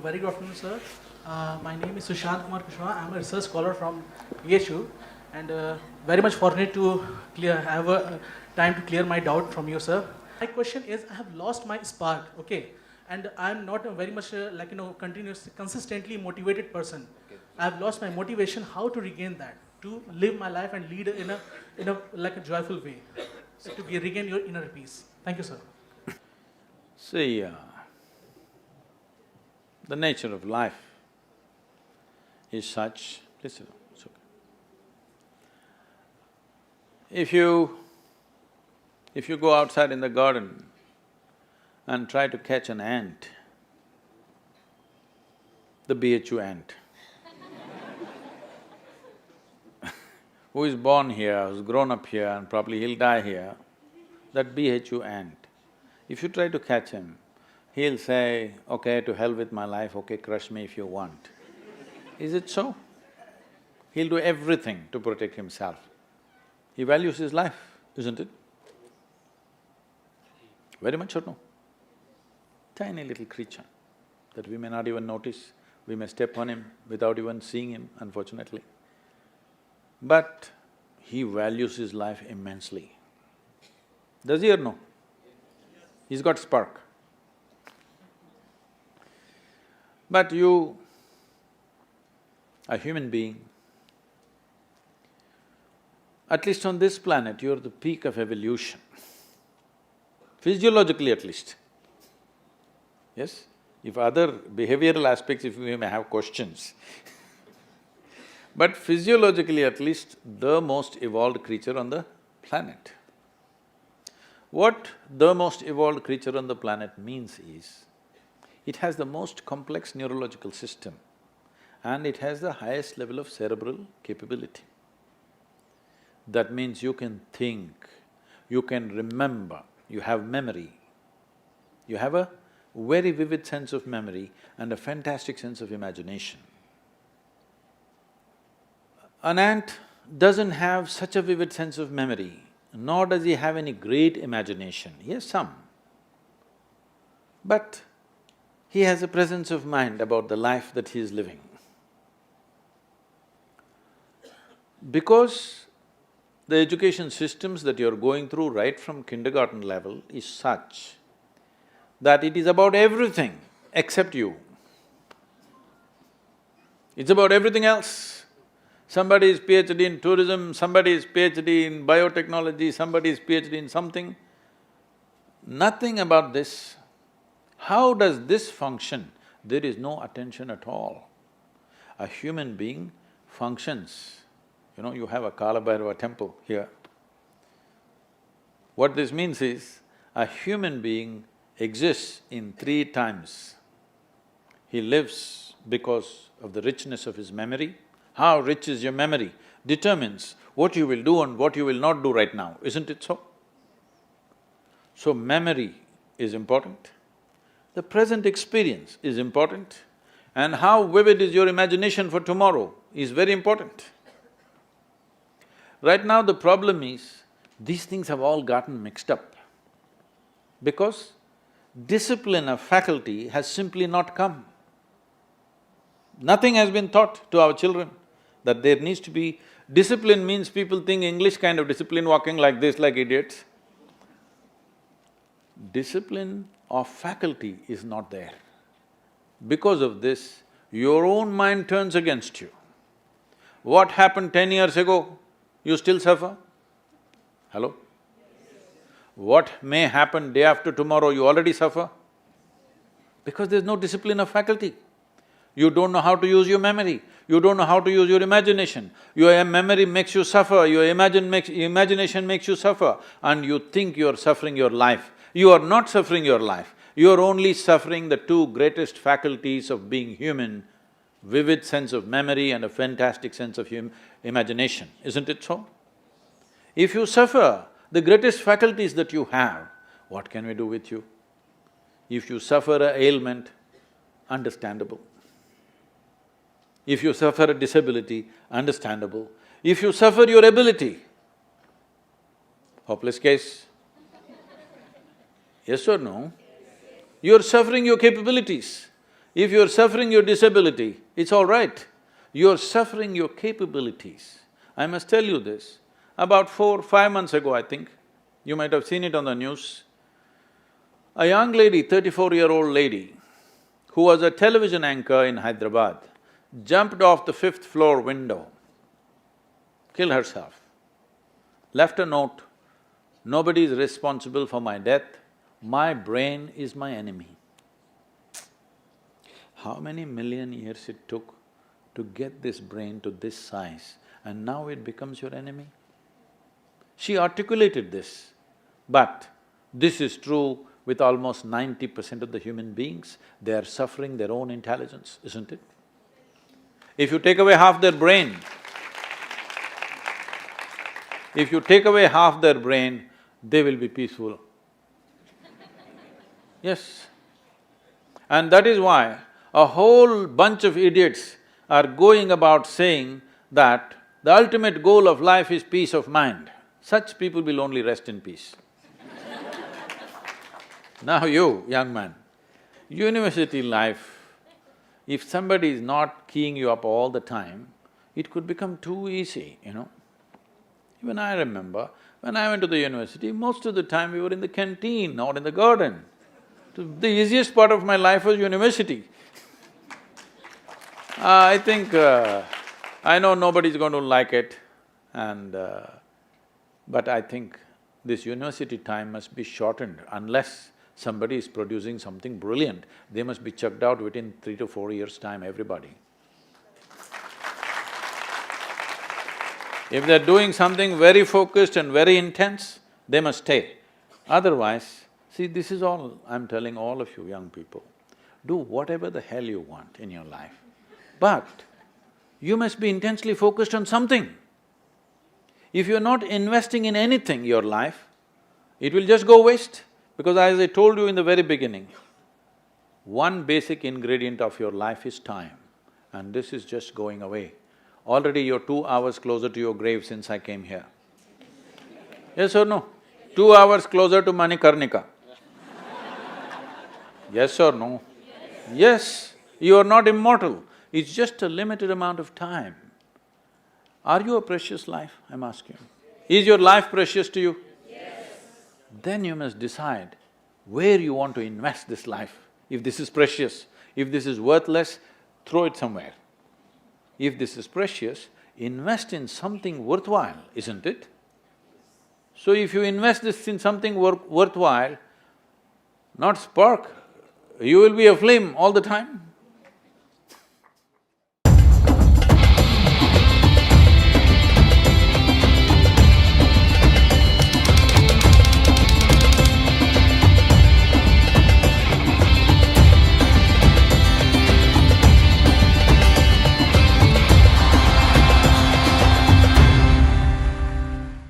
Very good afternoon, sir. My name is Sushant Kumar Kushwaha. I am a research scholar from PHU and very much fortunate to have a time to clear my doubt from you, sir. My question is, I have lost my spark, okay, and I am not a very much consistently motivated person. I have lost my motivation. How to regain that? To live my life and lead in a like a joyful way, to regain your inner peace. Thank you, sir. See, the nature of life is such… Please sit down, it's okay. If you go outside in the garden and try to catch an ant, the BHU ant, who is born here, who's grown up here and probably he'll die here, that BHU ant, if you try to catch him, he'll say, okay, to hell with my life, okay, crush me if you want. Is it so? He'll do everything to protect himself. He values his life, isn't it? Very much or no? Tiny little creature that we may not even notice, we may step on him without even seeing him, unfortunately. But he values his life immensely. Does he or no? He's got spark. But you, a human being, at least on this planet, you're the peak of evolution, physiologically at least. Yes? If other behavioral aspects, if we may have questions but physiologically at least, the most evolved creature on the planet. What the most evolved creature on the planet means is, it has the most complex neurological system and it has the highest level of cerebral capability. That means you can think, you can remember, you have memory. You have a very vivid sense of memory and a fantastic sense of imagination. An ant doesn't have such a vivid sense of memory, nor does he have any great imagination. He has some. But he has a presence of mind about the life that he is living. Because the education systems that you're going through right from kindergarten level is such that it is about everything except you. It's about everything else. Somebody is PhD in tourism, somebody is PhD in biotechnology, somebody is PhD in something. Nothing about this. How does this function? There is no attention at all. A human being functions. You know, you have a Kala Bhairava temple here. What this means is, a human being exists in three times. He lives because of the richness of his memory. How rich is your memory determines what you will do and what you will not do right now, isn't it so? So memory is important, the present experience is important, and how vivid is your imagination for tomorrow is very important. Right now the problem is, these things have all gotten mixed up because discipline of faculty has simply not come. Nothing has been taught to our children that there needs to be… Discipline means people think English kind of discipline, walking like this like idiots. Discipline of faculty is not there. Because of this, your own mind turns against you. What happened 10 years ago, you still suffer? Hello? What may happen day after tomorrow, you already suffer? Because there's no discipline of faculty. You don't know how to use your memory, you don't know how to use your imagination. Your memory makes you suffer, your imagination makes you suffer, and you think you're suffering your life. You are not suffering your life, you're only suffering the two greatest faculties of being human, vivid sense of memory and a fantastic sense of imagination, isn't it so? If you suffer the greatest faculties that you have, what can we do with you? If you suffer an ailment, understandable. If you suffer a disability, understandable. If you suffer your ability, hopeless case. Yes or no? You're suffering your capabilities. If you're suffering your disability, it's all right. You're suffering your capabilities. I must tell you this, about 4, 5 months ago, I think, you might have seen it on the news, a young lady, 34-year-old lady, who was a television anchor in Hyderabad, jumped off the 5th-floor window, killed herself, left a note, "Nobody is responsible for my death, my brain is my enemy." How many million years it took to get this brain to this size, and now it becomes your enemy? She articulated this, but this is true with almost 90% of the human beings. They are suffering their own intelligence, isn't it? If you take away half their brain, they will be peaceful. Yes. And that is why a whole bunch of idiots are going about saying that the ultimate goal of life is peace of mind. Such people will only rest in peace. Now you, young man, university life, if somebody is not keying you up all the time, it could become too easy, you know. Even I remember, when I went to the university, most of the time we were in the canteen or in the garden. So the easiest part of my life was university. I think, I know nobody's going to like it but I think this university time must be shortened unless somebody is producing something brilliant. They must be chucked out within 3 to 4 years' time, everybody. If they're doing something very focused and very intense, they must stay. Otherwise, see, this is all I'm telling all of you young people. Do whatever the hell you want in your life, but you must be intensely focused on something. If you're not investing in anything, your life, it will just go waste. Because as I told you in the very beginning, one basic ingredient of your life is time, and this is just going away. Already you're 2 hours closer to your grave since I came here. Yes or no? 2 hours closer to Manikarnika. Yes or no? Yes, you are not immortal, it's just a limited amount of time. Are you a precious life, I'm asking? Is your life precious to you? Then you must decide where you want to invest this life. If this is precious, if this is worthless, throw it somewhere. If this is precious, invest in something worthwhile, isn't it? So if you invest this in something worthwhile, not spark, you will be a flame all the time.